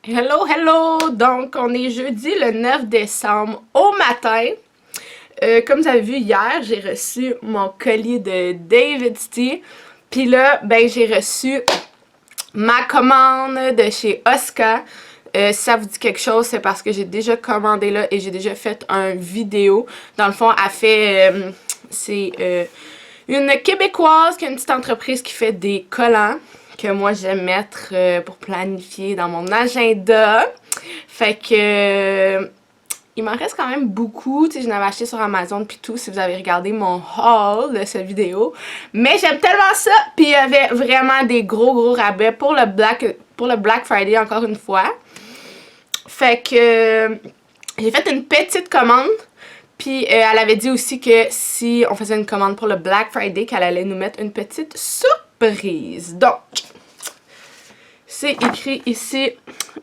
Hello, hello! Donc, on est jeudi le 9 décembre au matin. Comme vous avez vu hier, j'ai reçu mon colis de David Tea. Puis là, ben j'ai reçu ma commande de chez Oscar. Si ça vous dit quelque chose, c'est parce que j'ai déjà commandé là et j'ai déjà fait un vidéo. Dans le fond, elle fait... c'est une Québécoise qui a une petite entreprise qui fait des collants que moi j'aime mettre pour planifier dans mon agenda. Fait que il m'en reste quand même beaucoup, tu sais, je n'avais acheté sur Amazon puis tout, si vous avez regardé mon haul de cette vidéo. Mais j'aime tellement ça, puis il y avait vraiment des gros rabais pour le Black Friday encore une fois. Fait que j'ai fait une petite commande. Puis elle avait dit aussi que si on faisait une commande pour le Black Friday, qu'elle allait nous mettre une petite surprise. Donc, c'est écrit ici.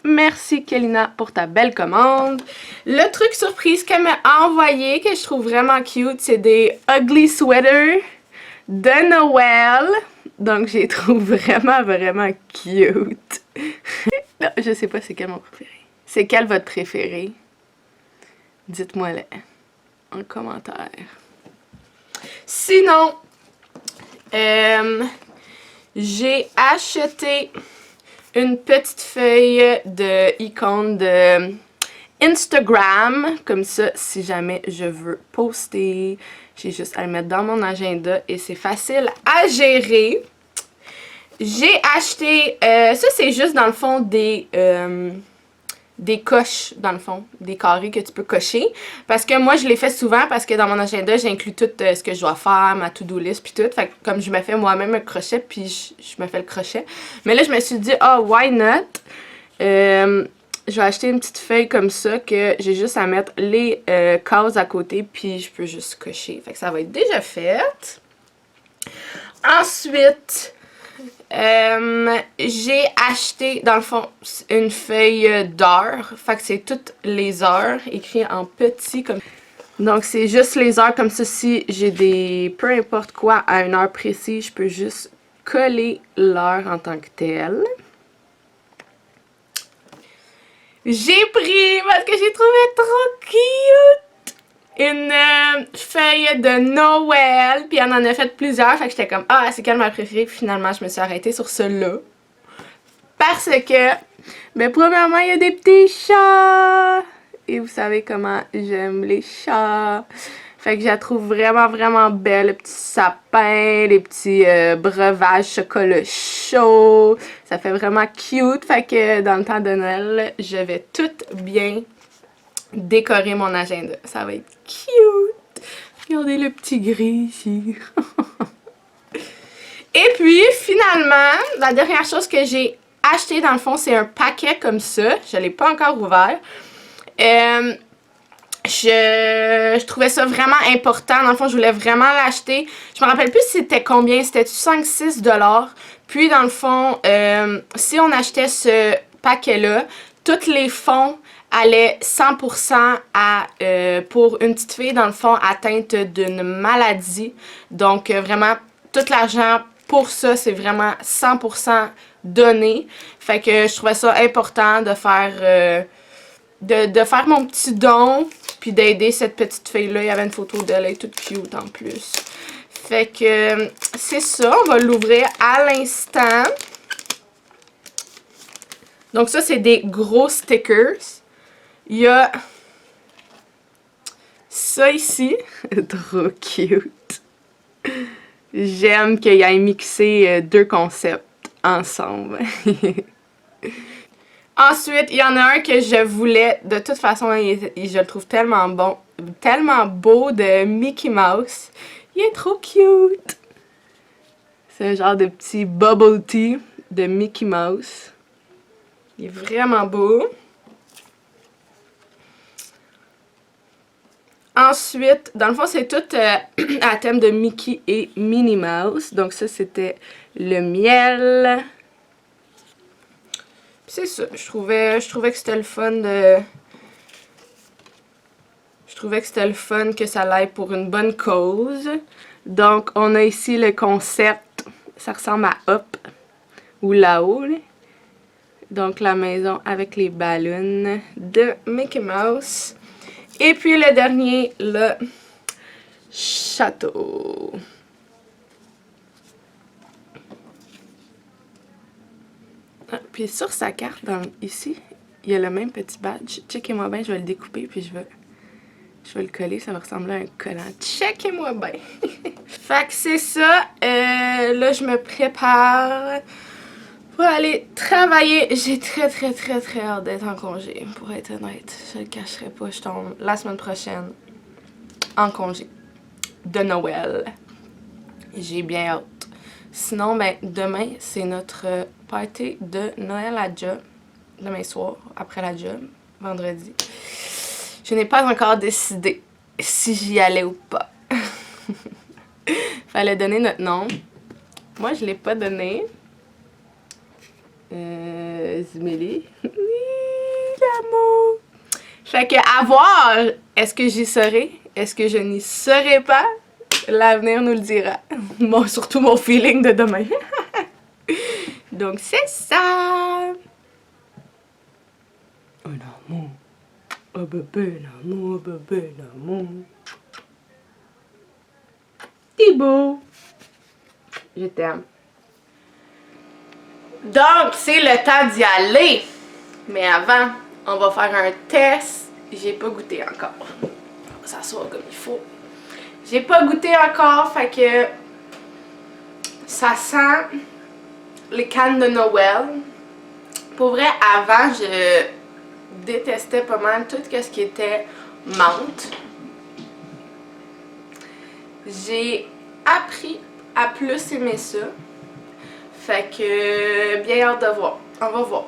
Merci Kelina pour ta belle commande. Le truc surprise qu'elle m'a envoyé, que je trouve vraiment cute, c'est des ugly sweaters de Noël. Donc, je les trouve vraiment cute. Non, je sais pas c'est quel mon préféré. C'est quel votre préféré? Dites-moi-le en commentaire. Sinon, j'ai acheté une petite feuille de icône de Instagram. Comme ça, si jamais je veux poster, j'ai juste à le mettre dans mon agenda et c'est facile à gérer. J'ai acheté, ça c'est juste dans le fond des coches, dans le fond, des carrés que tu peux cocher. Parce que moi, je les fais souvent parce que dans mon agenda, j'inclus tout ce que je dois faire, ma to-do list, puis tout. Fait que comme je me fais moi-même un crochet, puis je me fais le crochet. Mais là, je me suis dit, why not? Je vais acheter une petite feuille comme ça que j'ai juste à mettre les cases à côté, puis je peux juste cocher. Fait que ça va être déjà fait. Ensuite... j'ai acheté, dans le fond, une feuille d'heures. Fait que c'est toutes les heures, écrit en petit comme... Donc, c'est juste les heures comme ça. Si j'ai des... peu importe quoi à une heure précise, je peux juste coller l'heure en tant que telle. J'ai pris, parce que j'ai trouvé trop cute, une feuille de Noël, puis elle en a fait plusieurs, fait que j'étais comme, c'est quelle ma préférée, puis finalement je me suis arrêtée sur celle-là. Parce que, ben premièrement, il y a des petits chats, et vous savez comment j'aime les chats. Fait que je la trouve vraiment belle, le petit sapin, les petits breuvages chocolat chaud, ça fait vraiment cute, fait que dans le temps de Noël, je vais tout bien décorer mon agenda. Ça va être cute. Regardez le petit gris ici. Et puis, finalement, la dernière chose que j'ai acheté, dans le fond, c'est un paquet comme ça. Je ne l'ai pas encore ouvert. Je trouvais ça vraiment important. Dans le fond, je voulais vraiment l'acheter. Je me rappelle plus c'était combien. C'était 5-6 $. Puis, dans le fond, si on achetait ce paquet-là, tous les fonds allaient 100% pour une petite fille, dans le fond, atteinte d'une maladie. Donc, vraiment, tout l'argent pour ça, c'est vraiment 100% donné. Fait que je trouvais ça important de faire... de faire mon petit don, puis d'aider cette petite fille-là. Il y avait une photo d'elle, elle est toute cute en plus. Fait que c'est ça, on va l'ouvrir à l'instant. Donc ça, c'est des gros stickers. Il y a ça ici, trop cute. J'aime qu'il ait mixé deux concepts ensemble. Ensuite, il y en a un que je voulais, de toute façon, je le trouve tellement bon, tellement beau, de Mickey Mouse. Il est trop cute! C'est un genre de petit bubble tea de Mickey Mouse. Il est vraiment beau. Ensuite, dans le fond, c'est tout à thème de Mickey et Minnie Mouse. Donc ça, c'était le miel. C'est ça, je trouvais que c'était le fun de... Je trouvais que c'était le fun que ça l'aille pour une bonne cause. Donc, on a ici le concept, ça ressemble à Hop, ou là-haut, Donc la maison avec les ballons de Mickey Mouse. Et puis le dernier, le château. Ah, puis sur sa carte, ici, il y a le même petit badge. Checkez-moi bien, je vais le découper puis je vais le coller, ça va ressembler à un collant. Checkez-moi bien! Fait que c'est ça. Là, je me prépare pour aller travailler. J'ai très hâte d'être en congé, pour être honnête. Je le cacherai pas, je tombe la semaine prochaine en congé de Noël. J'ai bien hâte. Sinon, ben, demain, c'est notre party de Noël à job. Demain soir, après la job, vendredi. Je n'ai pas encore décidé si j'y allais ou pas. Fallait donner notre nom. Moi, je l'ai pas donné. Zmélie. Oui, l'amour. Fait que, à voir, est-ce que j'y serai? Est-ce que je n'y serai pas? L'avenir nous le dira. Bon, surtout mon feeling de demain. Donc, c'est ça. Un amour. Un bébé, un amour, un bébé, un amour. Thibaut. Je t'aime. Donc, c'est le temps d'y aller. Mais avant, on va faire un test. J'ai pas goûté encore. On va s'asseoir comme il faut. J'ai pas goûté encore, fait que ça sent les cannes de Noël. Pour vrai, avant, je détestais pas mal tout ce qui était menthe. J'ai appris à plus aimer ça. Fait que, bien hâte de voir. On va voir.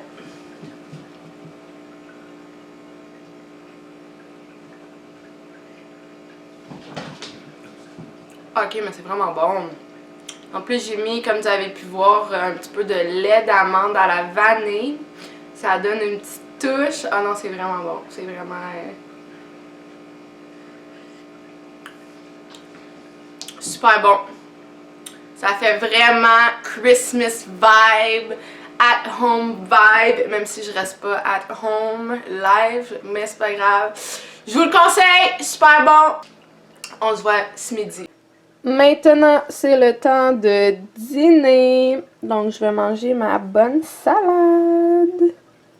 Ok, mais c'est vraiment bon. En plus, j'ai mis, comme vous avez pu voir, un petit peu de lait d'amande à la vanille. Ça donne une petite touche. Ah non, c'est vraiment bon. C'est vraiment... super bon. Ça fait vraiment Christmas vibe, at home vibe, même si je reste pas at home live, mais c'est pas grave. Je vous le conseille, super bon. On se voit ce midi. Maintenant, c'est le temps de dîner. Donc, je vais manger ma bonne salade.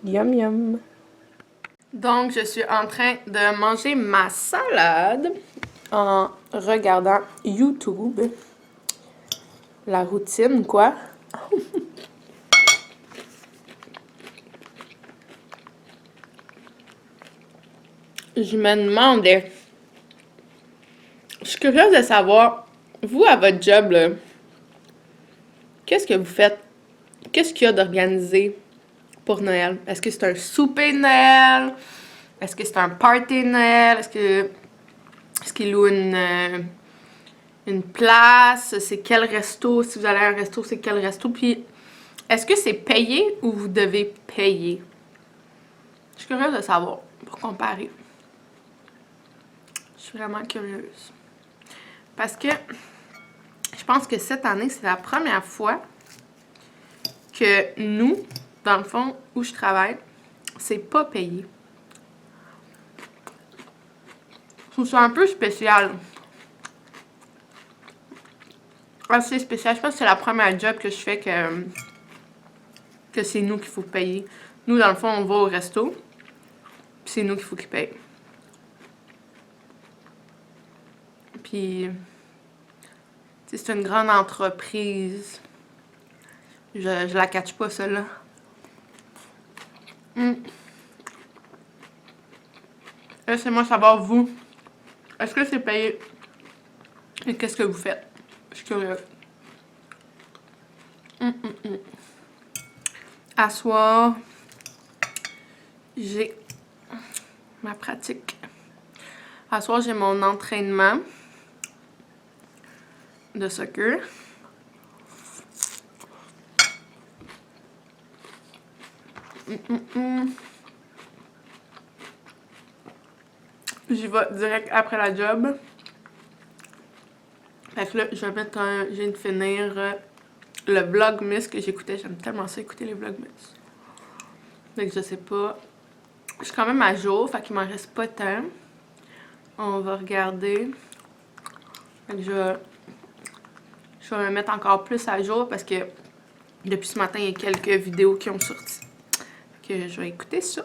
Yum yum. Donc, je suis en train de manger ma salade en regardant YouTube. La routine, quoi. Je me demandais... Je suis curieuse de savoir, vous, à votre job, là, qu'est-ce que vous faites? Qu'est-ce qu'il y a d'organisé pour Noël? Est-ce que c'est un souper de Noël? Est-ce que c'est un party de Noël? Est-ce qu'ils louent une place? C'est quel resto? Si vous allez à un resto, c'est quel resto? Puis, est-ce que c'est payé ou vous devez payer? Je suis curieuse de savoir, pour comparer. Je suis vraiment curieuse. Parce que je pense que cette année, c'est la première fois que nous, dans le fond, où je travaille, c'est pas payé. Je trouve ça un peu spécial. Assez spécial. Je pense que c'est la première job que je fais que c'est nous qu'il faut payer. Nous, dans le fond, on va au resto, puis c'est nous qu'il faut qu'ils payent. Puis, c'est une grande entreprise. Je la catch pas, celle-là. Laissez-moi savoir, vous, est-ce que c'est payé? Et qu'est-ce que vous faites? Je suis curieuse. À soir, j'ai ma pratique. À soir, j'ai mon entraînement de soccer. J'y vais direct après la job. Fait que là, je vais mettre je viens de finir le Vlogmas que j'écoutais. J'aime tellement ça écouter les Vlogmas. Donc je sais pas. Je suis quand même à jour, fait qu'il m'en reste pas tant. On va regarder. Fait que je vais me mettre encore plus à jour parce que depuis ce matin, il y a quelques vidéos qui ont sorti. Fait que je vais écouter ça.